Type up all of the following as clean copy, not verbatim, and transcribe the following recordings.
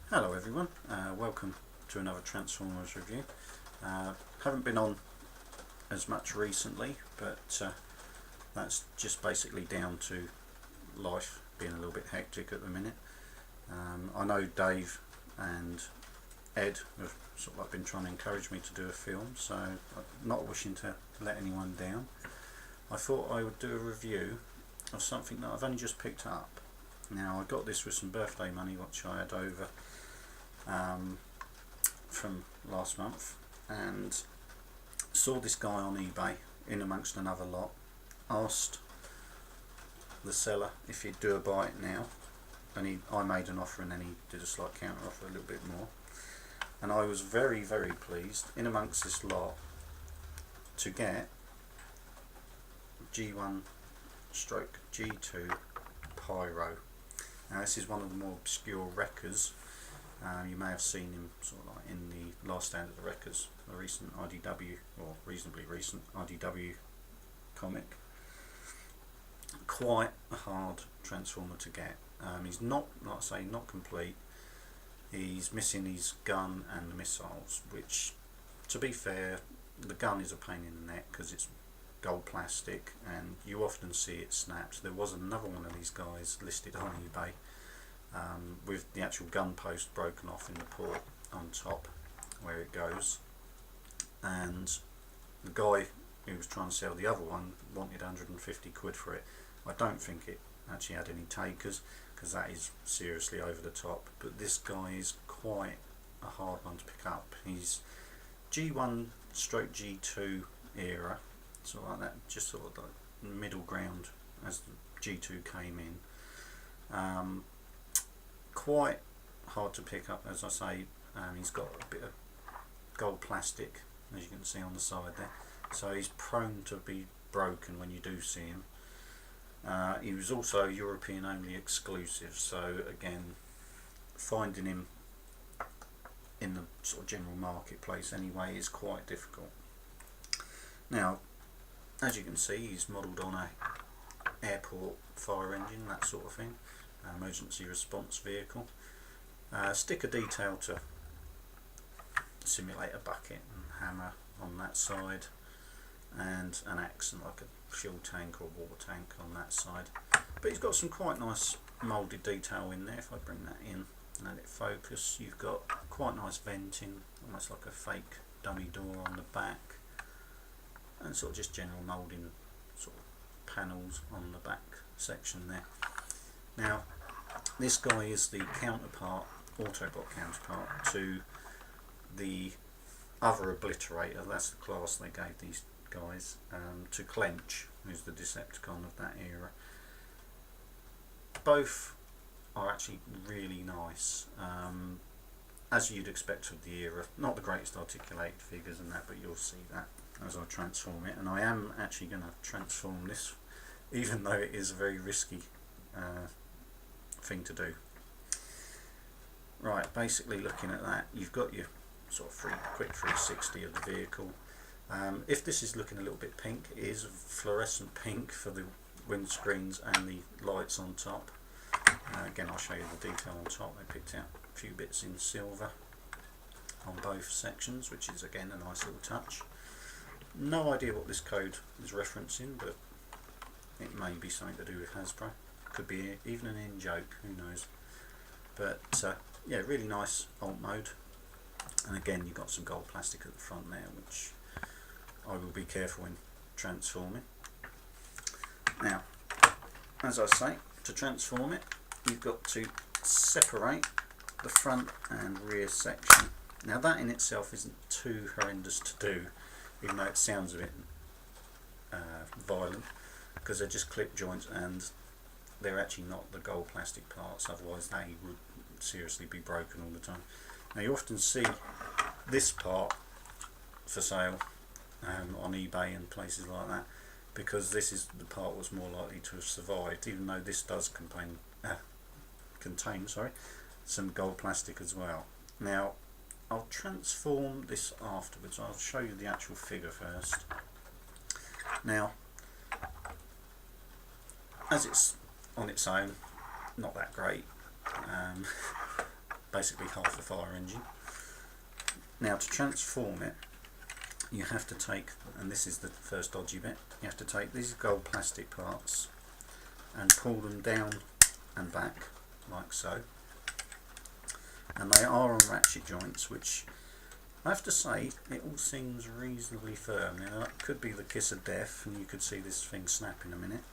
Hello everyone, welcome to another Transformers review. Haven't been on as much recently, but that's just basically down to life being a little bit hectic at the minute. I know Dave and Ed have sort of like been trying to encourage me to do a film, so I'm not wishing to let anyone down. I thought I would do a review of something that I've only just picked up. Now I got this with some birthday money which I had over from last month, and saw this guy on eBay in amongst another lot. Asked the seller if he'd do a buy it now, and I made an offer, and then he did a slight counter offer, a little bit more, and I was very pleased in amongst this lot to get G1 stroke G2 Pyro. Now this is one of the more obscure wreckers. You may have seen him sort of like in the last stand of the wreckers, a recent IDW, or reasonably recent IDW comic. Quite a hard transformer to get. He's not, like I say, not complete. He's missing his gun and the missiles, which, to be fair, the gun is a pain in the neck because it's gold plastic and you often see it snapped. There was another one of these guys listed on eBay with the actual gun post broken off in the port on top where it goes, and the guy who was trying to sell the other one wanted 150 quid for it. I don't think it actually had any takers because that is seriously over the top, but this guy is quite a hard one to pick up. He's G1 stroke G2 era, sort of like that, just sort of the middle ground as the G2 came in. Quite hard to pick up, as I say. He's got a bit of gold plastic, as you can see on the side there, so he's prone to be broken when you do see him. He was also European only exclusive, so again, finding him in the sort of general marketplace anyway is quite difficult. Now, as you can see, he's modelled on a airport fire engine, that sort of thing, emergency response vehicle. Sticker detail to simulate a bucket and hammer on that side, and an accent like a fuel tank or water tank on that side. But he's got some quite nice moulded detail in there. If I bring that in and let it focus, you've got quite nice venting, almost like a fake dummy door on the back, and sort of just general moulding sort of panels on the back section there. Now this guy is the counterpart, Autobot counterpart, to the other Obliterator. That's the class they gave these guys, to Clench, who's the Decepticon of that era. Both are actually really nice, as you'd expect of the era. Not the greatest articulated figures and that, but you'll see that as I transform it, and I am actually going to transform this, even though it is a very risky thing to do. Right, basically looking at that, you've got your sort of quick 360 of the vehicle. If this is looking a little bit pink, it is fluorescent pink for the windscreens and the lights on top. Again, I'll show you the detail on top. They picked out a few bits in silver on both sections, which is again a nice little touch. No idea what this code is referencing, but it may be something to do with Hasbro. Could be even an in-joke, who knows. But yeah, really nice alt mode. And again, you've got some gold plastic at the front there, which I will be careful in transforming. Now, as I say, to transform it, you've got to separate the front and rear section. Now that in itself isn't too horrendous to do, even though it sounds a bit violent, because they're just clip joints and they're actually not the gold plastic parts, otherwise they would seriously be broken all the time. Now you often see this part for sale on eBay and places like that, because this is the part was more likely to have survived, even though this does contain some gold plastic as well. Now I'll transform this afterwards. I'll show you the actual figure first. Now, as it's on its own, not that great. basically half a fire engine. Now to transform it, you have to take, and this is the first dodgy bit, you have to take these gold plastic parts and pull them down and back like so, and they are on ratchet joints, which I have to say it all seems reasonably firm. Now that could be the kiss of death and you could see this thing snap in a minute,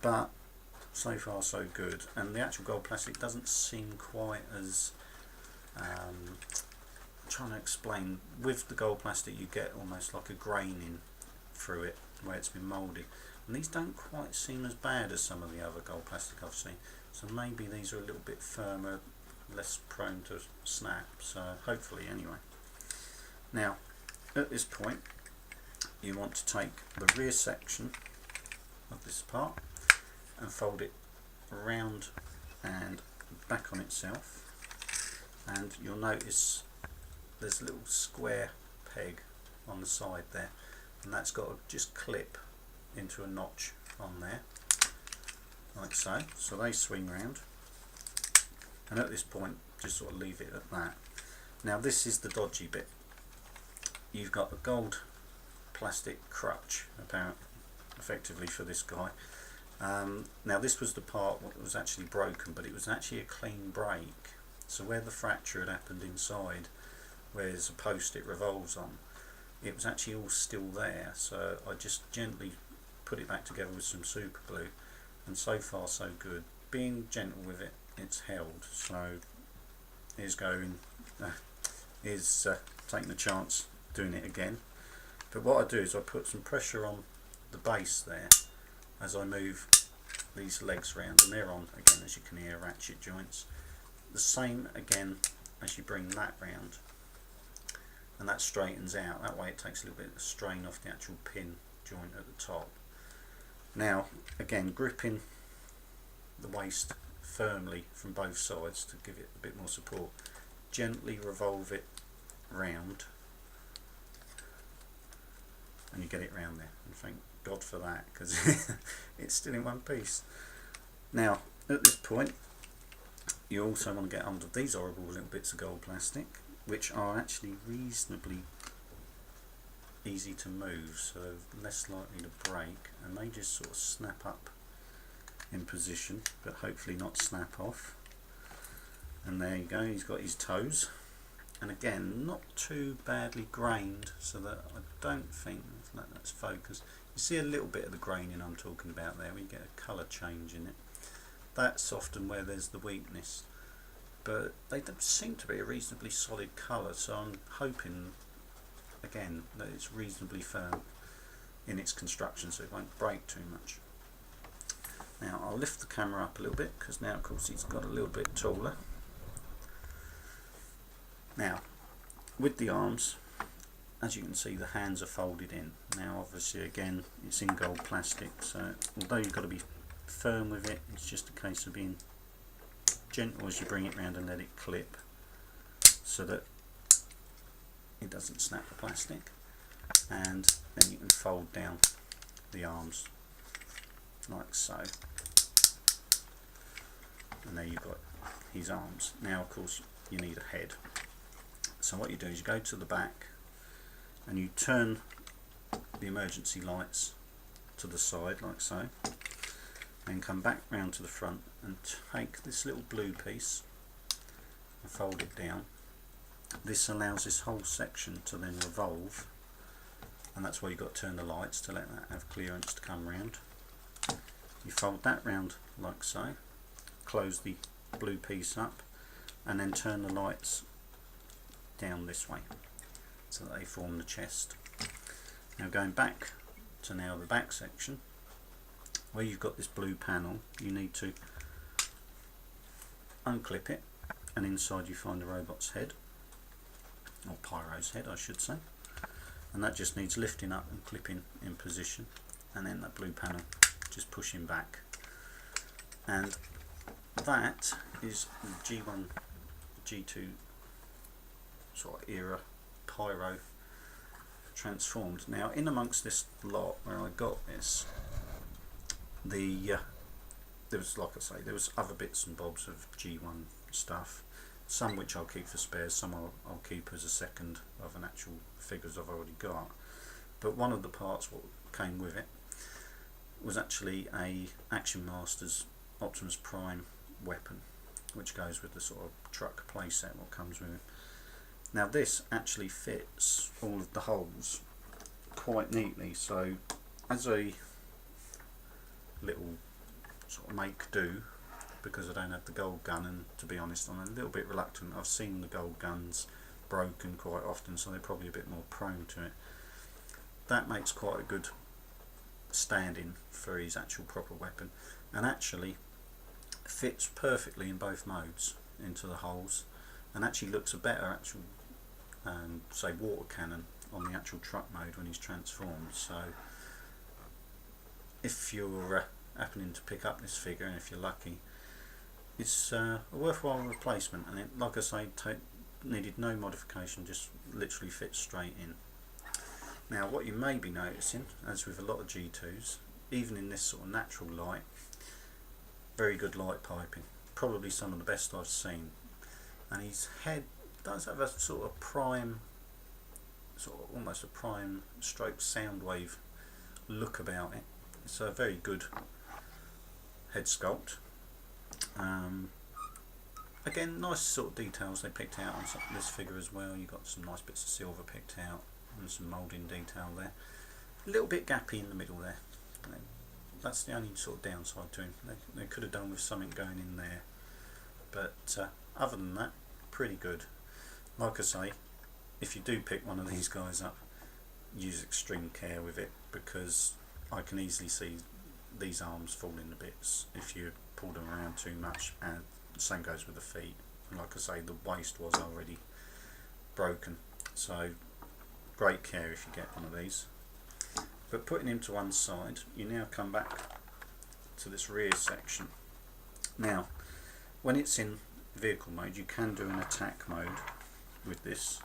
but so far so good. And the actual gold plastic doesn't seem quite as trying to explain, with the gold plastic you get almost like a graining through it where it's been moulded, and these don't quite seem as bad as some of the other gold plastic I've seen, so maybe these are a little bit firmer, less prone to snap, so hopefully anyway. Now at this point you want to take the rear section of this part and fold it around and back on itself, and you'll notice there's a little square peg on the side there, and that's got to just clip into a notch on there like so. So they swing round, and at this point just sort of leave it at that. Now this is the dodgy bit. You've got a gold plastic crutch effectively for this guy. Now this was the part that was actually broken, but it was actually a clean break, so where the fracture had happened inside, where there's a post it revolves on, it was actually all still there, so I just gently put it back together with some super glue, and so far so good. Being gentle with it, it's held. So here's taking a chance doing it again. But what I do is I put some pressure on the base there as I move these legs round, and they're on again, as you can hear, ratchet joints. The same again as you bring that round, and that straightens out. That way it takes a little bit of strain off the actual pin joint at the top. Now again, gripping the waist firmly from both sides to give it a bit more support, gently revolve it round, and you get it round there, and thank God for that, because it's still in one piece. Now at this point you also want to get under these horrible little bits of gold plastic, which are actually reasonably easy to move, so less likely to break, and they just sort of snap up in position, but hopefully not snap off. And there you go, he's got his toes, and again not too badly grained, so that I don't think, let that focus, you see a little bit of the graining I'm talking about there, we get a colour change in it. That's often where there's the weakness, but they don't seem to be a reasonably solid colour, so I'm hoping again that it's reasonably firm in its construction, so it won't break too much. Now I'll lift the camera up a little bit, because now of course it's got a little bit taller. Now with the arms, as you can see, the hands are folded in. Now obviously again it's in gold plastic, so although you've got to be firm with it, it's just a case of being gentle as you bring it round and let it clip, so that it doesn't snap the plastic. And then you can fold down the arms like so, and there you've got his arms. Now of course you need a head, so what you do is you go to the back and you turn the emergency lights to the side like so, then come back round to the front and take this little blue piece and fold it down. This allows this whole section to then revolve, and that's why you've got to turn the lights to let that have clearance to come round. You fold that round like so, close the blue piece up, and then turn the lights down this way so that they form the chest. Now going back to now the back section, where you've got this blue panel, you need to unclip it, and inside you find the robot's head, or Pyro's head I should say, and that just needs lifting up and clipping in position, and then that blue panel just pushing back. And that is the G1, G2 sort of era Pyro transformed. Now in amongst this lot where I got this, there was, like I say, there was other bits and bobs of G1 stuff, some which I'll keep for spares, some I'll keep as a second of an actual figures I've already got. But one of the parts what came with it was actually a Action Masters Optimus Prime weapon, which goes with the sort of truck playset what comes with it. Now this actually fits all of the holes quite neatly, so as a little sort of make do, because I don't have the gold gun, and to be honest I'm a little bit reluctant. I've seen the gold guns broken quite often, so they're probably a bit more prone to it. That makes quite a good stand-in for his actual proper weapon, and actually fits perfectly in both modes into the holes, and actually looks a better actual say water cannon on the actual truck mode when he's transformed. So if you're happening to pick up this figure, and if you're lucky, it's a worthwhile replacement, and it, like I say, needed no modification, just literally fits straight in. Now what you may be noticing, as with a lot of G2s, even in this sort of natural light, very good light piping, probably some of the best I've seen, and his head does have a sort of prime, almost a prime stroke sound wave look about it. It's a very good head sculpt. Again, nice sort of details they picked out on this figure as well. You've got some nice bits of silver picked out and some moulding detail there. A little bit gappy in the middle there. That's the only sort of downside to him. They could have done with something going in there, but other than that, pretty good. Like I say, if you do pick one of these guys up, use extreme care with it, because I can easily see these arms falling to bits if you pull them around too much, and the same goes with the feet. And like I say, the waist was already broken, so great care if you get one of these. But putting him to one side, you now come back to this rear section. Now when it's in vehicle mode, you can do an attack mode with this,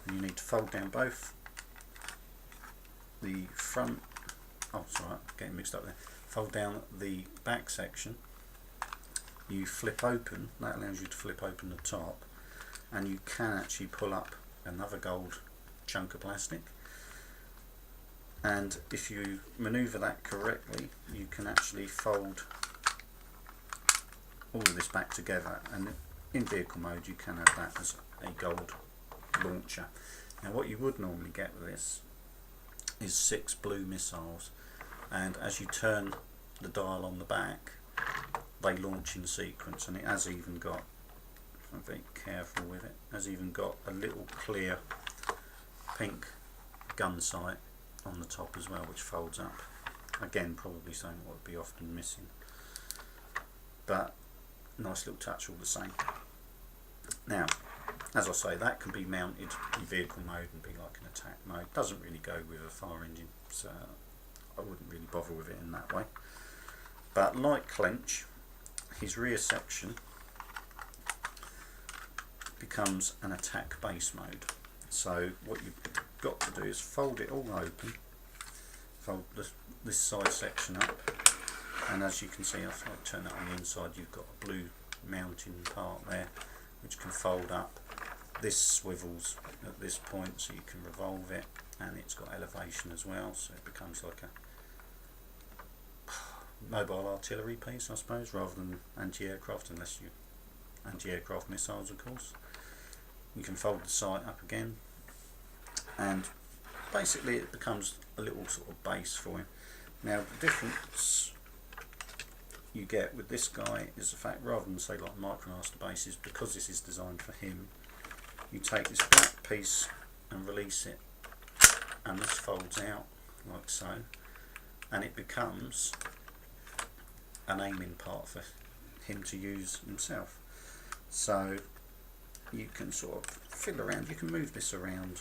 and you need to fold down both the front, oh sorry, getting mixed up there, fold down the back section, you flip open, that allows you to flip open the top, and you can actually pull up another gold chunk of plastic, and if you manoeuvre that correctly, you can actually fold all of this back together, and in vehicle mode you can have that as a gold launcher. Now what you would normally get with this is 6 blue missiles, and as you turn the dial on the back, they launch in sequence, and it has even got, if I'm very careful with it, has even got a little clear pink gun sight on the top as well, which folds up. Again, probably something what would be often missing, but nice little touch all the same. Now, as I say, that can be mounted in vehicle mode and be like an attack mode. Doesn't really go with a fire engine, so I wouldn't really bother with it in that way. But like Clench, his rear section becomes an attack base mode. So what you've got to do is fold it all open, fold this side section up, and as you can see, if I turn that on the inside, you've got a blue mounting part there which can fold up. This swivels at this point so you can revolve it, and it's got elevation as well, so it becomes like a mobile artillery piece, I suppose, rather than anti-aircraft, unless you anti-aircraft missiles, of course. You can fold the sight up again, and basically it becomes a little sort of base for him. Now the difference you get with this guy is the fact, rather than say like Micromaster bases, because this is designed for him, you take this black piece and release it, and this folds out like so, and it becomes an aiming part for him to use himself. So you can sort of fiddle around, you can move this around,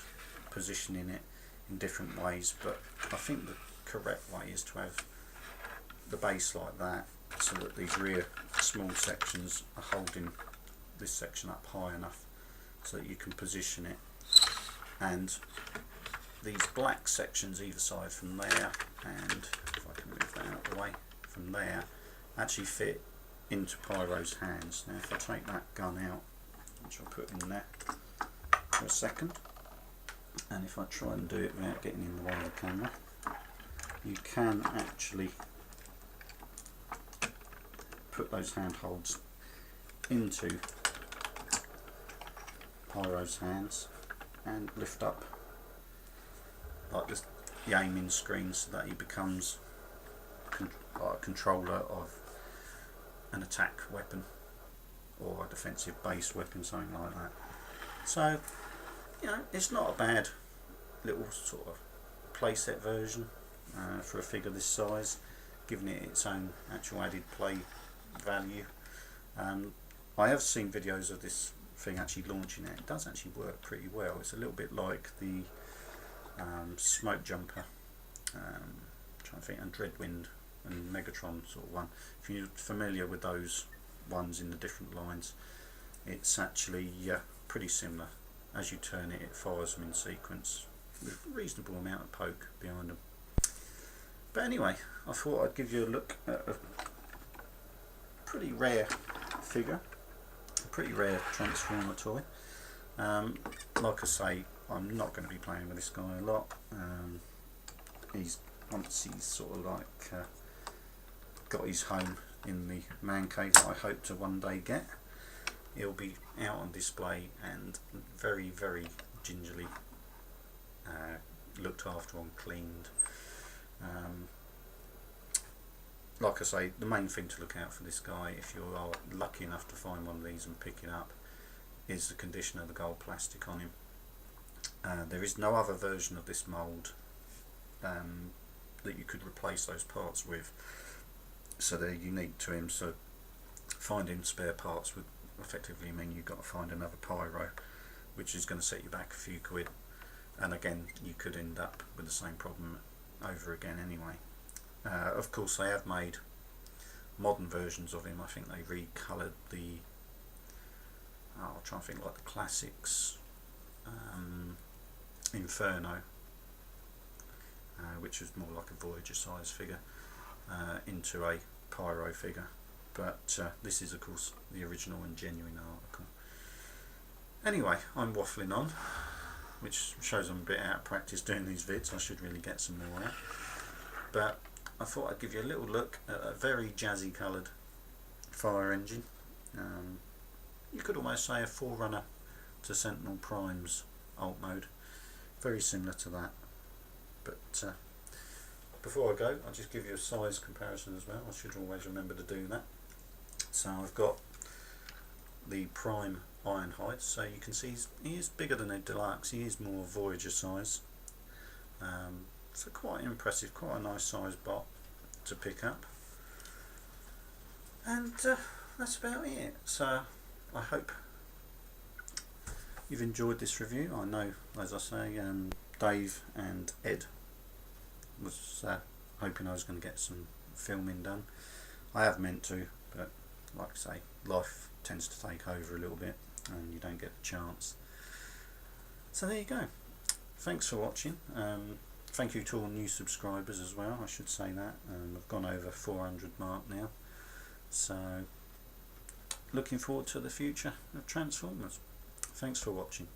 positioning it in different ways, but I think the correct way is to have the base like that, so that these rear small sections are holding this section up high enough so that you can position it, and these black sections either side from there, and if I can move that out of the way, from there actually fit into Pyro's hands. Now if I take that gun out which I'll put in there for a second. And if I try and do it without getting in the way of the camera, you can actually put those handholds into Pyro's hands and lift up like this, the aiming screen, so that he becomes like a controller of an attack weapon or a defensive base weapon, something like that. So, you know, it's not a bad little sort of playset version for a figure this size, giving it its own actual added play value. I have seen videos of this thing actually launching it. It does actually work pretty well. It's a little bit like the Smoke Jumper, trying to think, and Dreadwind and Megatron sort of one. If you're familiar with those ones in the different lines, it's actually pretty similar. As you turn it, it fires them in sequence with a reasonable amount of poke behind them. But anyway, I thought I'd give you a look at a pretty rare figure, a pretty rare Transformer toy. Like I say, I'm not going to be playing with this guy a lot. Once he's sort of like got his home in the man cave that I hope to one day get, he'll be out on display and very, very gingerly looked after and cleaned. Like I say, the main thing to look out for this guy, if you are lucky enough to find one of these and pick it up, is the condition of the gold plastic on him. There is no other version of this mould that you could replace those parts with, so they're unique to him. So finding spare parts would effectively mean you've got to find another Pyro, which is going to set you back a few quid, and again you could end up with the same problem over again anyway. Of course, they have made modern versions of him. I think they recoloured the, I'll try and think, like the classics Inferno, which was more like a Voyager size figure, into a Pyro figure. But this is of course the original and genuine article. Anyway, I'm waffling on, which shows I'm a bit out of practice doing these vids. I should really get some more out. But I thought I'd give you a little look at a very jazzy coloured fire engine. You could almost say a forerunner to Sentinel Prime's alt mode. Very similar to that. But before I go, I'll just give you a size comparison as well. I should always remember to do that. So I've got the Prime Ironhide, so you can see he is bigger than a Deluxe. He is more Voyager size. So quite impressive, quite a nice size bot to pick up. And that's about it. So I hope you've enjoyed this review. I know, as I say, Dave and Ed was hoping I was going to get some filming done. I have meant to, but like I say, life tends to take over a little bit and you don't get the chance. So there you go. Thanks for watching. Thank you to all new subscribers as well, I should say that. I've gone over 400 mark now. So looking forward to the future of Transformers. Thanks for watching.